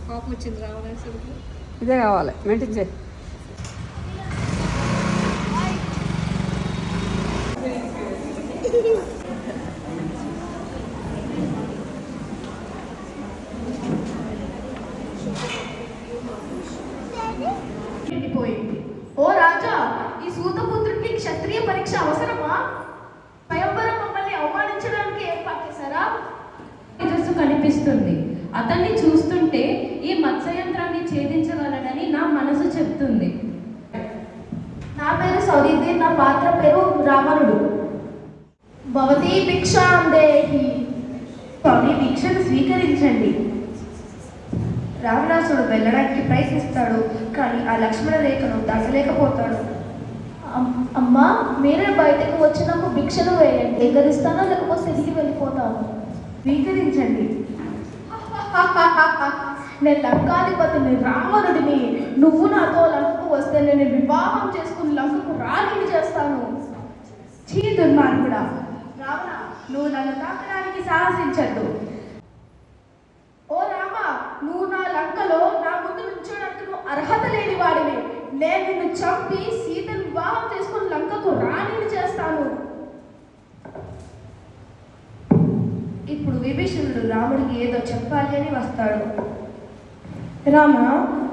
కోపం వచ్చింది రావడానికి. ఇదే కావాలి మెయింటైన్ చేయి. ఓ రాజా, ఈ సూతపుత్రుడికి క్షత్రియ పరీక్ష అవసరమా? స్వయంవరం మమ్మల్ని అవమానించడానికి ఏర్పాటు చేశారా? తేజస్సు కనిపిస్తుంది. అతన్ని చూస్తుంటే ఈ మత్స్యయంత్రాన్ని ఛేదించగలడని నా మనసు చెప్తుంది. నా పేరు సౌరీది, నా పాత్ర పేరు రావణుడు. భవతి భిక్షాం దేహి. స్వామి, భిక్షను స్వీకరించండి. రావణాసుడు వెళ్ళడానికి ప్రయత్నిస్తాడు, కానీ ఆ లక్ష్మణ రేఖను దాచలేకపోతాడు. అమ్మా, మీరే బయటకు వచ్చి నాకు భిక్షను వేయండి. ఎగరిస్తానో లేకపోతే తిరిగి వెళ్ళిపోతాను. స్వీకరించండి. నేను లంకాధిపతిని, రావణుడిని. నువ్వు నాతో లంకకు వస్తే నేను వివాహం చేసుకుని లంకకు రాణిని చేస్తాను. చీ దుర్మార్గుడా! రావణ, నువ్వు నన్ను తాకడానికి సాహసించద్దు. ఓ రామ, నువ్వు నా లంకలో నా ముందు నుంచోడానికి నువ్వు అర్హత లేని వాడివి. నేను నిన్ను చంపి సీతను వివాహం చేసుకుని లంకకు రాణిని చేస్తాను. ఇప్పుడు విభీషణుడు రాముడికి ఏదో చెప్పాలి అని వస్తాడు. రామ,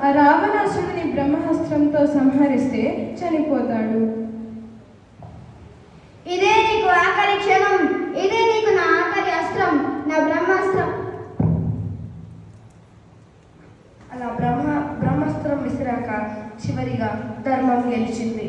ఆ రావణాసురుడిని బ్రహ్మాస్త్రంతో సంహరిస్తే చనిపోతాడు. ఇదే నీకు ఆఖరి క్షణం. ఇదే నీకు నా ఆఖరి అస్త్రం, నా బ్రహ్మాస్త్రం. అలా బ్రహ్మాస్త్రం విసిరాక చివరిగా ధర్మం గెలిచింది.